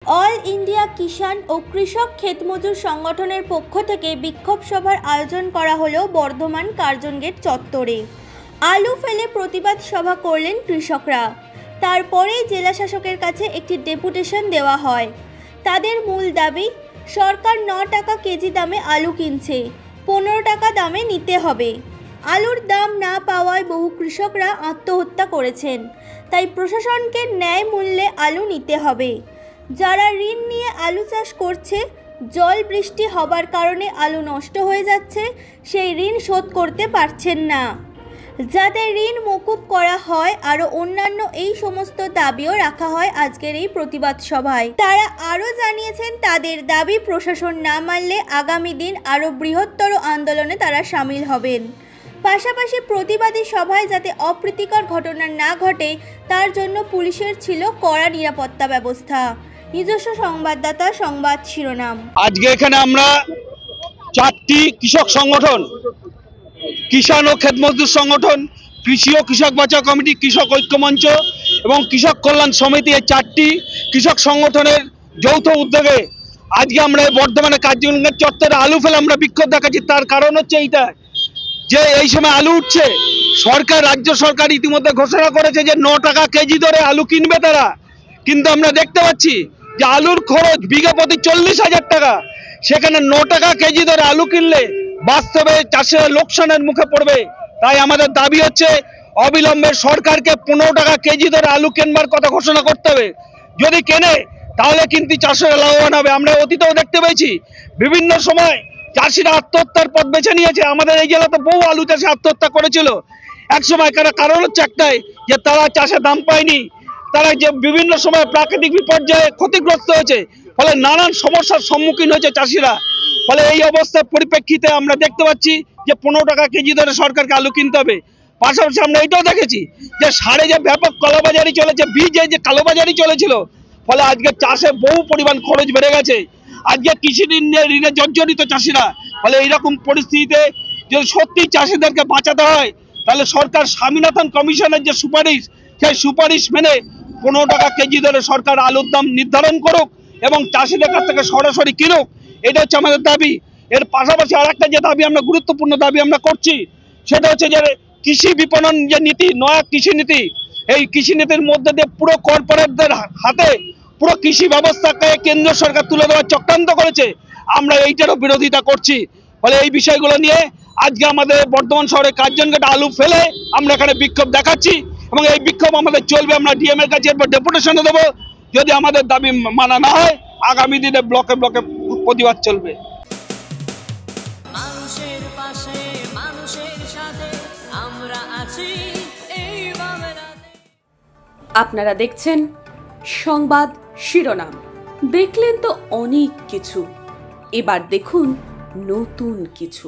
All India কিষাণ ও কৃষক ক্ষেতমজুর সংগঠনের পক্ষ থেকে বিক্ষোভ সভার আয়োজন করা হলো বর্ধমান কার্জন গেট চত্বরে। আলু ফেলে প্রতিবাদ সভা করলেন কৃষকরা। তারপরেই জেলা শাসকের কাছে একটি ডেপুটেশন দেওয়া হয়। তাদের মূল দাবি, সরকার 9 টাকা কেজি দামে আলু কিনছে, 15 টাকা দামে নিতে হবে। আলুর দাম না পাওয়ায় বহু কৃষকরা আত্মহত্যা করেছেন। তাই প্রশাসনকে ন্যায় মূল্যে আলু নিতে হবে। যারা ঋণ নিয়ে আলু চাষ করছে, জল বৃষ্টি হবার কারণে আলু নষ্ট হয়ে যাচ্ছে, সেই ঋণ শোধ করতে পারছেন না। যাতে ঋণ মকুব করা হয়, আরও অন্যান্য এই সমস্ত দাবিও রাখা হয় আজকের এই প্রতিবাদ সভায়। তারা আরও জানিয়েছেন, তাদের দাবি প্রশাসন না মানলে আগামী দিন আরও বৃহত্তর আন্দোলনে তারা সামিল হবেন। পাশাপাশি প্রতিবাদী সভায় যাতে অপ্রীতিকর ঘটনা না ঘটে, তার জন্য পুলিশের ছিল কড়া নিরাপত্তা ব্যবস্থা। নিজস্ব সংবাদদাতা সংবাদ শিরোনাম। আজকে এখানে আমরা 4টি কৃষক সংগঠন, কিষাণ ও ক্ষেতমজদুর সংগঠন, কৃষি ও কৃষক বাঁচাও কমিটি, কৃষক ঐক্য মঞ্চ এবং কৃষক কল্যাণ সমিতি, এই 4টি কৃষক সংগঠনের যৌথ উদ্যোগে আজকে আমরা বর্ধমানে কার্জন গেট চত্বরে আলু ফেলে আমরা বিক্ষোভ দেখাচ্ছি। তার কারণ হচ্ছে এইটা যে এই সময় আলু উঠছে, সরকার, রাজ্য সরকার ইতিমধ্যে ঘোষণা করেছে যে 9 টাকা কেজি ধরে আলু কিনবে তারা। কিন্তু আমরা দেখতে পাচ্ছি যে আলুর খরচ বিঘা প্রতি 40,000 টাকা। সেখানে 9 টাকা কেজি ধরে আলু কিনলে বাস্তবে চাষিরা লোকসানের মুখে পড়বে। তাই আমাদের দাবি হচ্ছে অবিলম্বে সরকারকে 15 টাকা কেজি ধরে আলু কেনবার কথা ঘোষণা করতে হবে। যদি কেনে তাহলে কিন্তু চাষিরা লাভবান হবে। আমরা অতীতেও দেখতে পেয়েছি বিভিন্ন সময় চাষিরা আত্মহত্যার পথ বেছে নিয়েছে। আমাদের এই জেলাতে বহু আলু চাষি আত্মহত্যা করেছিল এক সময়। কারণ হচ্ছে একটাই, যে তারা চাষে দাম পায়নি, তারা যে বিভিন্ন সময় প্রাকৃতিক বিপর্যয়ে ক্ষতিগ্রস্ত হয়েছে, ফলে নানান সমস্যার সম্মুখীন হয়েছে চাষিরা। ফলে এই অবস্থার পরিপ্রেক্ষিতে আমরা দেখতে পাচ্ছি যে 15 টাকা কেজি ধরে সরকারকে আলু কিনতে হবে। পাশাপাশি আমরা এটাও দেখেছি যে সারে যে ব্যাপক কালোবাজারি চলেছে, বীজে যে কালোবাজারি চলেছিল, ফলে আজকে চাষে বহু পরিমাণ খরচ বেড়ে গেছে। আজকে কৃষি ঋণে জর্জরিত চাষিরা। ফলে এইরকম পরিস্থিতিতে যদি সত্যি চাষিদেরকে বাঁচাতে হয়, তাহলে সরকার স্বামীনাথন কমিশনের যে সুপারিশ, সেই সুপারিশ মেনে 15 টাকা কেজি ধরে সরকার আলুর দাম নির্ধারণ করুক এবং চাষিদের কাছ থেকে সরাসরি কিনুক। এটা হচ্ছে আমাদের দাবি। এর পাশাপাশি আর একটা যে দাবি, আমরা গুরুত্বপূর্ণ দাবি আমরা করছি, সেটা হচ্ছে যে কৃষি বিপণন যে নীতি, নয়া কৃষি নীতি, এই কৃষি নীতির মধ্যে দিয়ে পুরো কর্পোরেটদের হাতে পুরো কৃষি ব্যবস্থাকে কেন্দ্র সরকার তুলে দেওয়ার চক্রান্ত করেছে। আমরা এইটারও বিরোধিতা করছি। ফলে এই বিষয়গুলো নিয়ে আজকে আমাদের বর্ধমান শহরে কার্জন গেটে আলু ফেলে আমরা এখানে বিক্ষোভ দেখাচ্ছি এবং এই বিক্ষোভ আমাদের চলবে। আমরা ডিএম এর কাছে এরপর ডেপুটেশনে দেবো। যদি আমাদের দাবি মানা না হয়, আগামী দিনে ব্লকে ব্লকে প্রতিবাদ চলবে। মানুষের পাশে, মানুষের সাথে আমরা আছি এই বাংলাতে। আপনারা দেখছেন সংবাদ শিরোনাম। দেখলেন তো অনেক কিছু, এবার দেখুন নতুন কিছু।